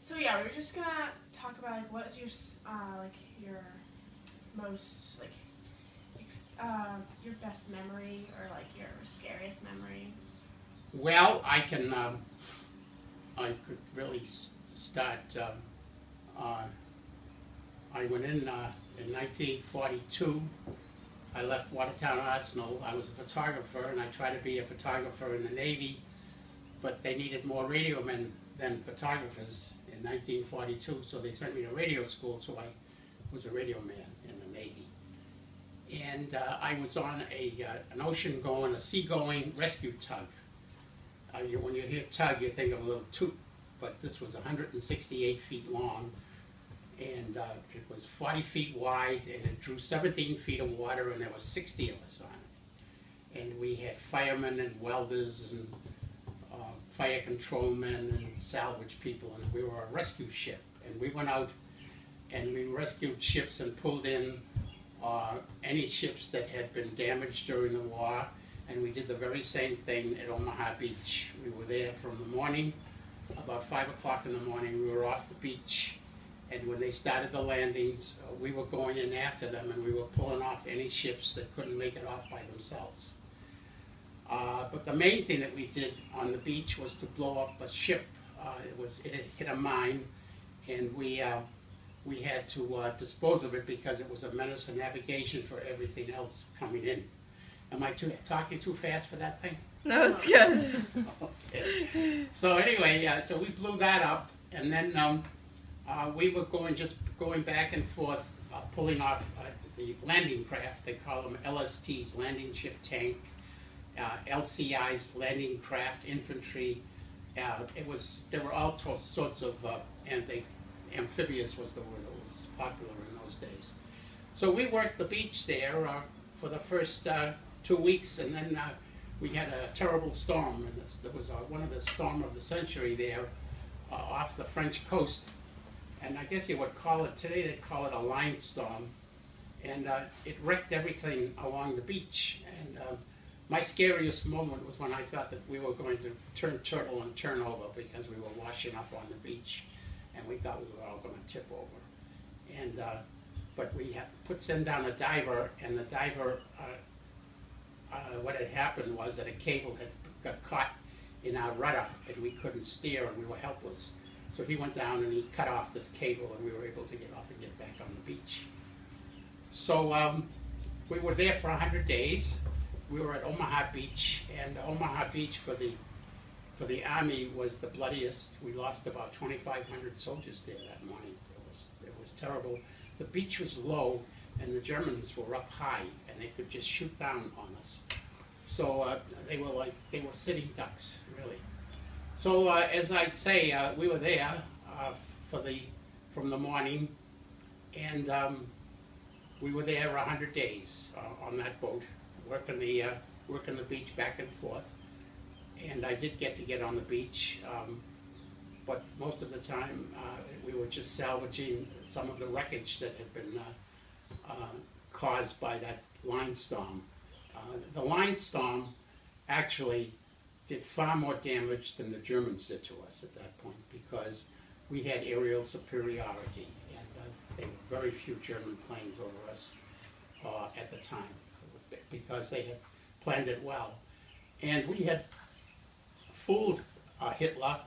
So yeah, we were just gonna talk about like what is your most your best memory or like your scariest memory. Well, I could really start. I went in 1942. I left Watertown Arsenal. I was a photographer, and I tried to be a photographer in the Navy, but they needed more radio men than photographers in 1942, so they sent me to radio school, so I was a radio man in the Navy. And I was on an ocean-going, a sea-going rescue tug. When you hear tug, you think of a little toot, but this was 168 feet long, and it was 40 feet wide, and it drew 17 feet of water, and there were 60 of us on it. And we had firemen and welders and fire control men and salvage people, and we were a rescue ship. And we went out and we rescued ships and pulled in any ships that had been damaged during the war, and we did the very same thing at Omaha Beach. We were there from the morning, about 5 o'clock in the morning, we were off the beach, and when they started the landings, we were going in after them, and we were pulling off any ships that couldn't make it off by themselves. But the main thing that we did on the beach was to blow up a ship. It had hit a mine, and we had to dispose of it because it was a menace to navigation for everything else coming in. Am I talking too fast for that thing? No, it's good. Okay. So anyway, so we blew that up, and then we were going back and forth, pulling off the landing craft. They call them LSTs, landing ship tank, LCIs, landing craft infantry. There were all sorts of amphibious was the word that was popular in those days. So we worked the beach there for the first 2 weeks, and then we had a terrible storm, and there was one of the storm of the century there off the French coast, and I guess you would call it, today they'd call it a line storm, and it wrecked everything along the beach. And my scariest moment was when I thought that we were going to turn turtle and turn over because we were washing up on the beach, and we thought we were all going to tip over. And but we sent down a diver, and the diver, what had happened was that a cable got caught in our rudder, and we couldn't steer, and we were helpless. So he went down and he cut off this cable, and we were able to get off and get back on the beach. So we were there for 100 days. We were at Omaha Beach, and Omaha Beach for the Army was the bloodiest. We lost about 2,500 soldiers there that morning. It was terrible. The beach was low, and the Germans were up high, and they could just shoot down on us. So they were sitting ducks, really. So as I say, we were there from the morning, and we were there 100 days on that boat, working the beach back and forth. And I did get on the beach, but most of the time we were just salvaging some of the wreckage that had been caused by that line storm. The line storm actually did far more damage than the Germans did to us at that point, because we had aerial superiority, and there were very few German planes over us at the time, because they had planned it well. And we had fooled Hitler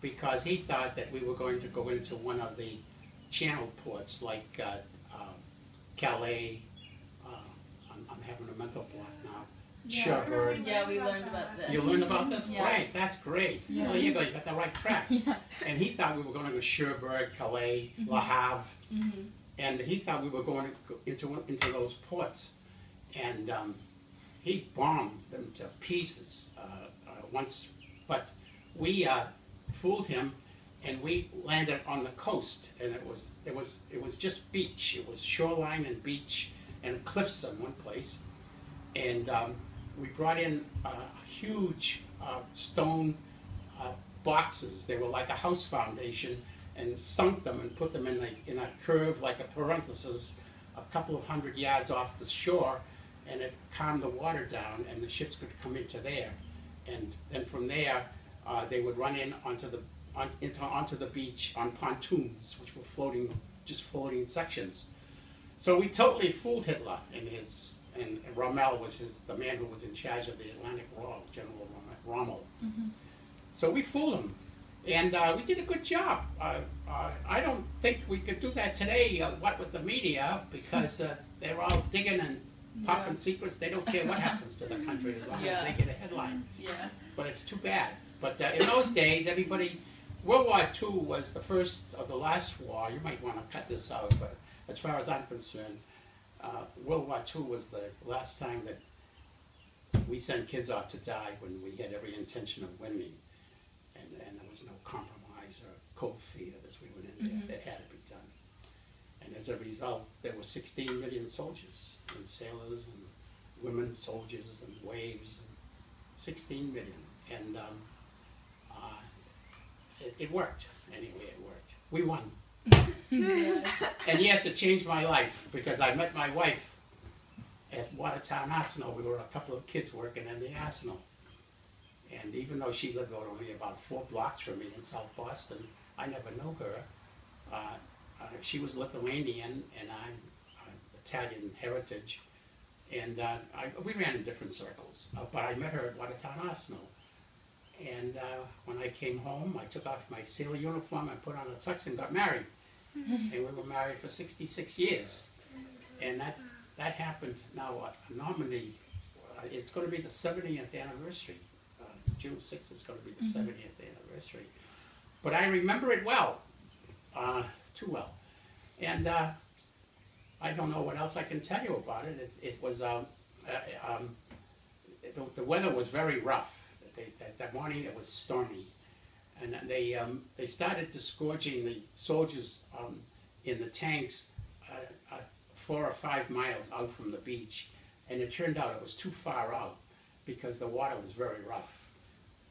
because he thought that we were going to go into one of the channel ports like Calais, I'm having a mental block now, Yeah. Cherbourg. Yeah, we learned about this. You learned about this? Yeah. Right, that's great. Yeah. Well, you got the right track. Yeah. And he thought we were going to go Cherbourg, Calais, Mm-hmm. Le Havre, Mm-hmm. and he thought we were going to go into those ports. And he bombed them to pieces once, but we fooled him, and we landed on the coast, and it was just beach. It was shoreline and beach and cliffs in one place, and we brought in huge stone boxes. They were like a house foundation, and sunk them and put them in a curve like a parenthesis, a couple of 100 yards off the shore, and it calmed the water down, and the ships could come into there. And then from there, they would run in onto onto the beach on pontoons, which were just floating sections. So we totally fooled Hitler and Rommel, which is the man who was in charge of the Atlantic Wall, General Rommel. So we fooled him, and we did a good job. I don't think we could do that today, what with the media, because they're all digging and popping secrets. They don't care what happens to the country as long as they get a headline. But it's too bad. But in those days, World War II was the first of the last war. You might want to cut this out, but as far as I'm concerned, World War II was the last time that we sent kids off to die when we had every intention of winning. And there was no compromise or cold feet as we went in there. It had to be done. And as a result, there were 16 million soldiers and sailors and women soldiers and waves, and 16 million. And it worked. Anyway, it worked. We won. And yes, it changed my life, because I met my wife at Watertown Arsenal. We were a couple of kids working in the Arsenal. And even though she lived only about 4 blocks from me in South Boston, I never knew her. She was Lithuanian, and I'm Italian heritage. And we ran in different circles, but I met her at Watertown Arsenal. And when I came home, I took off my sailor uniform, I put on a tux and got married. And we were married for 66 years. And that happened now in Normandy. It's going to be the 70th anniversary. June 6th is going to be the 70th anniversary. But I remember it well, too well. And I don't know what else I can tell you about it. It was, the weather was very rough. That morning it was stormy. And they started disgorging the soldiers in the tanks 4 or 5 miles out from the beach. And it turned out it was too far out because the water was very rough.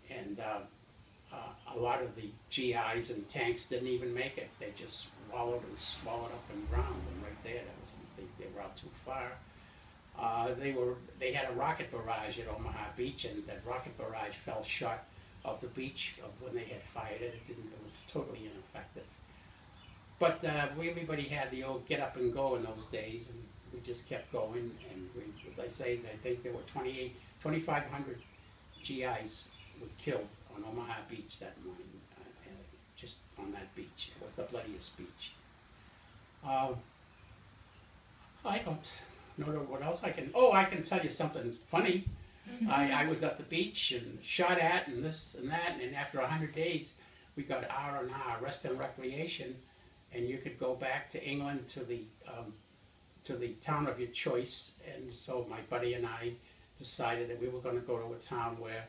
And a lot of the GIs and tanks didn't even make it. They just swallowed up and drowned. And right there, they were out too far. They had a rocket barrage at Omaha Beach, and that rocket barrage fell short of the beach of when they had fired it. It was totally ineffective. But everybody had the old get up and go in those days, and we just kept going. And as I say, I think there were 2,500 GIs were killed on Omaha Beach that morning, just on that beach. It was the bloodiest beach. I don't know what else I can. Oh, I can tell you something funny. I was at the beach and shot at and this and that, and after 100 days, we got R&R, rest and recreation, and you could go back to England to the town of your choice. And so my buddy and I decided that we were going to go to a town where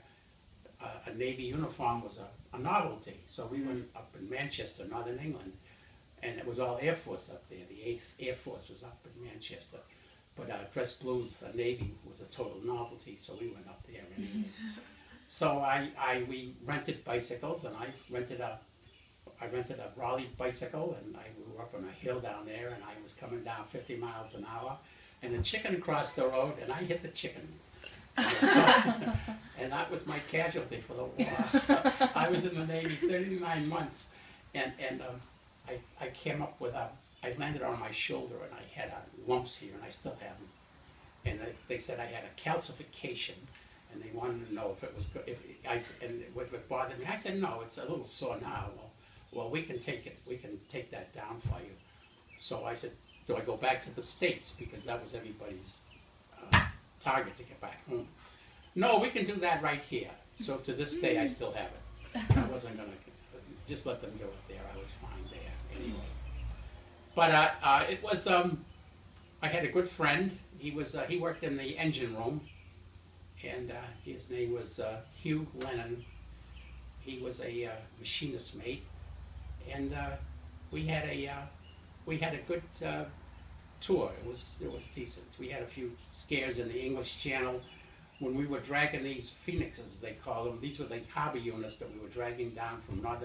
a Navy uniform was a novelty. So we went up in Manchester, Northern England, and it was all Air Force up there. The 8th Air Force was up in Manchester. But dress blues, Navy was a total novelty, so we went up there anyway. So we rented bicycles, and I rented a Raleigh bicycle, and we were up on a hill down there, and I was coming down 50 miles an hour, and a chicken crossed the road, and I hit the chicken. And that was my casualty for the war. I was in the Navy 39 months, and I came up with I landed on my shoulder, and I had lumps here, and I still have them. And they said I had a calcification, and they wanted to know if it was good, if it bothered me. I said, no, it's a little sore now. Well, we can take it. We can take that down for you. So I said, do I go back to the States? Because that was everybody's target to get back home. No, we can do that right here. So to this day, I still have it. I wasn't going to just let them do it there. I was fine there anyway. But it was, I had a good friend. He worked in the engine room, and his name was Hugh Lennon. He was a machinist mate, and we had a good tour. It was decent. We had a few scares in the English Channel when we were dragging these phoenixes, as they call them. These were the harbor units that we were dragging down from around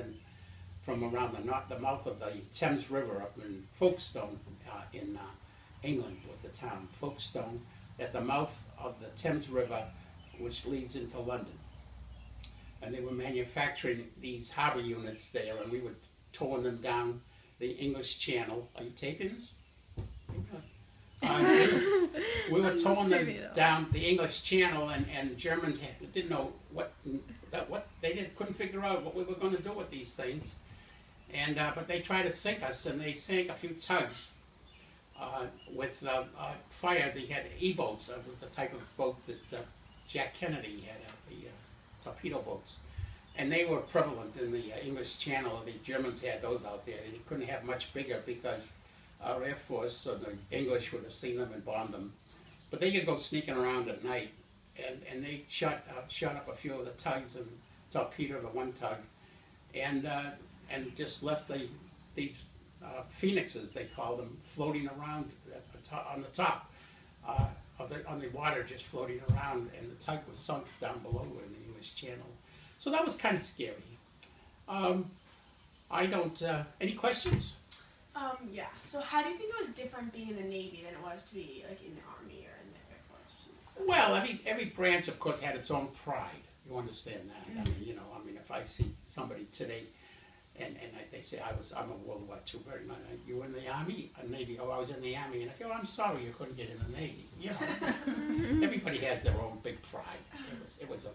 the mouth of the Thames River up in Folkestone in England was the town, Folkestone, at the mouth of the Thames River, which leads into London. and they were manufacturing these harbor units there, and we were towing them down the English Channel. Are you taping this? We were towing them down the English Channel, and Germans didn't know what they couldn't figure out what we were going to do with these things, and but they tried to sink us, and they sank a few tugs with fire. They had E-boats. It was the type of boat that Jack Kennedy had, the torpedo boats, and they were prevalent in the English Channel. The Germans had those out there. They couldn't have much bigger because our Air Force or the English would have seen them and bombed them. But they could go sneaking around at night, and they shot up a few of the tugs and torpedoed the one tug, and just left these phoenixes, they call them, floating around on the top on the water, just floating around, and the tug was sunk down below in the English Channel. So that was kind of scary. I don't. Any questions? Yeah. So how do you think it was different being in the Navy than it was to be like in the Army or in the Air Force or something? Well, I mean, every branch, of course, had its own pride. You understand that? I mean, if I see somebody today, and they say I'm a World War II veteran, you were in the Army, Navy? Oh, I was in the Army, and I say, oh, I'm sorry you couldn't get in the Navy. Everybody has their own big pride. It was a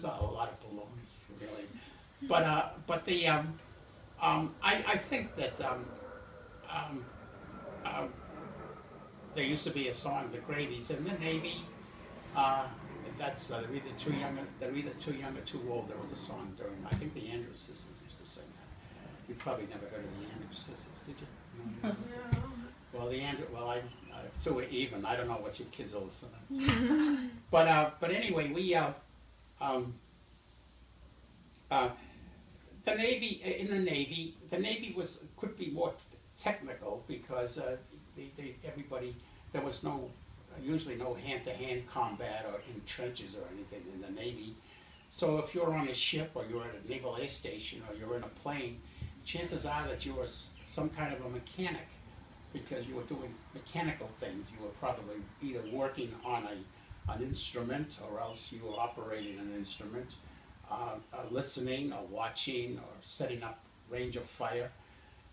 lot of baloney, really. But the I think that there used to be a song, the Gravies, in the Navy. That's they're either too young or too old. There was a song during. I think the Andrews Sisters used to sing that. You probably never heard of the Andrews Sisters, did you? No. Well, so even. I don't know what your kids will listen to. But anyway, we the Navy. The Navy could be more technical because there was usually no hand-to-hand combat or in trenches or anything in the Navy. So if you're on a ship or you're at a naval air station or you're in a plane, chances are that you were some kind of a mechanic because you were doing mechanical things. You were probably either working on an instrument or else you were operating an instrument, listening or watching or setting up range of fire.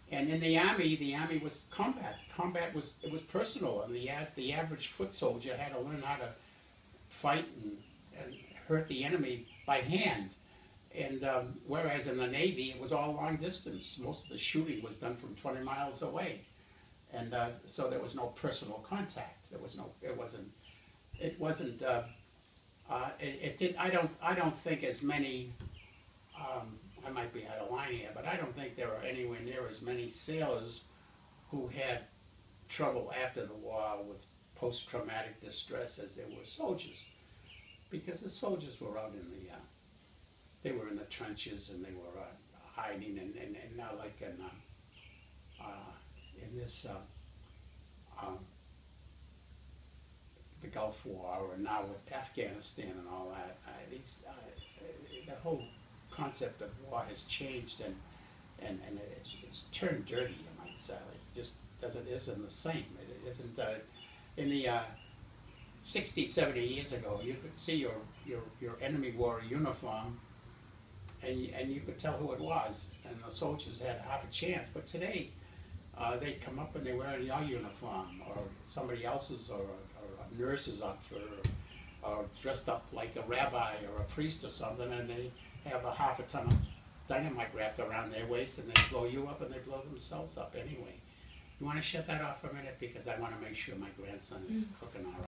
And in the Army was combat. Combat was personal, and the average foot soldier had to learn how to fight and hurt the enemy by hand. And whereas in the Navy, it was all long distance. Most of the shooting was done from 20 miles away, and so there was no personal contact. There was no. It wasn't. I don't think as many. I might be out of line here, but I don't think there are anywhere near as many sailors who had trouble after the war with post-traumatic distress as there were soldiers, because the soldiers were out in they were in the trenches and they were hiding, and now like in this the Gulf War, or now with Afghanistan and all that, the whole concept of war has changed, and it's turned dirty, you might say. It just isn't the same. It isn't. In the 60, 70 years ago, you could see your enemy wore a uniform, and you could tell who it was, and the soldiers had half a chance. But today, they come up and they wear your uniform, or somebody else's, or a nurse's outfit, or dressed up like a rabbi or a priest or something, and they have a half a ton of dynamite wrapped around their waist, and they blow you up and they blow themselves up anyway. You want to shut that off for a minute, because I want to make sure my grandson is cooking all right.